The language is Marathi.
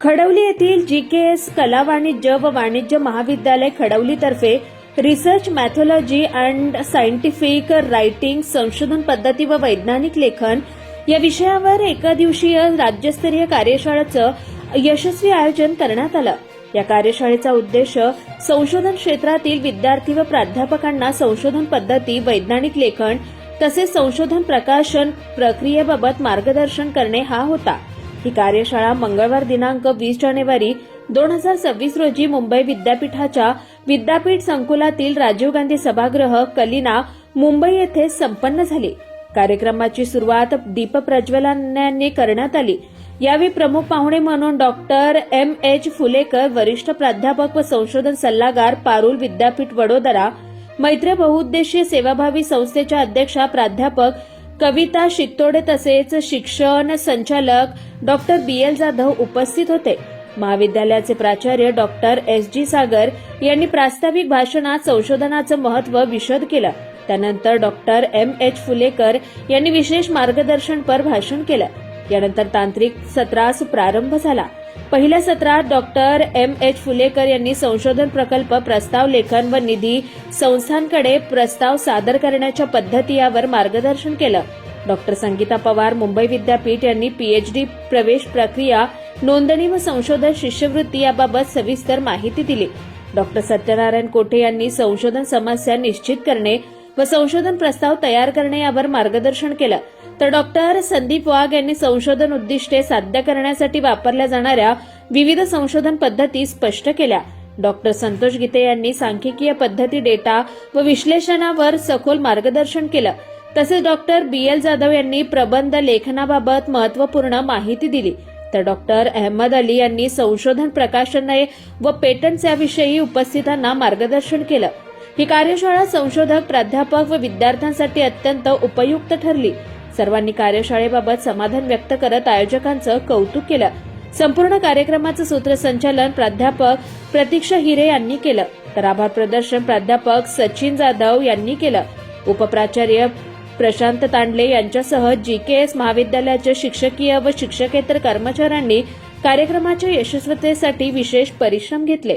खडवली येथील जीकेएस कला वाणिज्य व वाणिज्य महाविद्यालय खडवलीतर्फे रिसर्च मॅथॉलॉजी अँड सायंटिफिक रायटिंग संशोधन पद्धती व वैज्ञानिक लेखन या विषयावर एकदिवसीय राज्यस्तरीय कार्यशाळेचं यशस्वी आयोजन करण्यात आलं। या कार्यशाळेचा उद्देश संशोधन क्षेत्रातील विद्यार्थी व प्राध्यापकांना संशोधन पद्धती, वैज्ञानिक लेखन तसेच संशोधन प्रकाशन प्रक्रियेबाबत मार्गदर्शन करणे हा होता। ही कार्यशाळा मंगळवार दिनांक 20 जानेवारी 2026 रोजी मुंबई विद्यापीठाच्या विद्यापीठ संकुलातील राजीव गांधी सभागृह कलिना मुंबई येथे संपन्न झाली। कार्यक्रमाची सुरुवात दीपप्रज्वलनाने करण्यात आली। यावेळी प्रमुख पाहुणे म्हणून डॉक्टर M.H. फुलेकर, वरिष्ठ प्राध्यापक व संशोधन सल्लागार, पारुल विद्यापीठ वडोदरा, मैत्री बहुउद्देशीय सेवाभावी संस्थेच्या अध्यक्षा प्राध्यापक कविता शितोडे तसेच शिक्षण संचालक डॉक्टर B.L. जाधव उपस्थित होते। महाविद्यालयाचे प्राचार्य डॉक्टर S.G. सागर यांनी प्रास्ताविक भाषणात संशोधनाचं महत्त्व विशद केलं। त्यानंतर डॉक्टर M.H. फुलेकर यांनी विशेष मार्गदर्शनपर भाषण केलं। यानंतर तांत्रिक सत्रास प्रारंभ झाला। पहिल्या सत्रात डॉक्टर M.H. फुलेकर यांनी संशोधन प्रकल्प, प्रस्ताव लेखन व निधी संस्थांकडे प्रस्ताव सादर करण्याच्या पद्धती यावर मार्गदर्शन केलं। डॉक्टर संगीता पवार, मुंबई विद्यापीठ यांनी PhD प्रवेश प्रक्रिया, नोंदणी व संशोधन शिष्यवृत्ती याबाबत सविस्तर माहिती दिली। डॉक्टर सत्यनारायण कोठे यांनी संशोधन समस्या निश्चित करणे व संशोधन प्रस्ताव तयार करणे यावर मार्गदर्शन केलं। तर डॉक्टर संदीप वाघ यांनी संशोधन उद्दिष्टे साध्य करण्यासाठी वापरल्या जाणाऱ्या विविध संशोधन पद्धती स्पष्ट केल्या। डॉक्टर संतोष गीते यांनी सांख्यिकीय पद्धती, डेटा व विश्लेषणावर सखोल मार्गदर्शन केलं। तसेच डॉक्टर B.L. जाधव यांनी प्रबंध लेखनाबाबत महत्त्वपूर्ण माहिती दिली। तर डॉक्टर अहमद अली यांनी संशोधन प्रकाशने व पेटंट्स याविषयी उपस्थितांना मार्गदर्शन केलं। ही कार्यशाळा संशोधक, प्राध्यापक व विद्यार्थ्यांसाठी अत्यंत उपयुक्त ठरली। सर्वांनी कार्यशाळेबाबत समाधान व्यक्त करत आयोजकांचं कौतुक केलं। संपूर्ण कार्यक्रमाचं सूत्रसंचालन प्राध्यापक प्रतीक्षा हिरे यांनी केलं। तर आभार प्रदर्शन प्राध्यापक सचिन जाधव यांनी केलं। उपप्राचार्य प्रशांत तांडले यांच्यासह जीकेएस महाविद्यालयाच्या शिक्षकीय व शिक्षकेतर कर्मचाऱ्यांनी कार्यक्रमाच्या यशस्वीतेसाठी विशेष परिश्रम घेतले।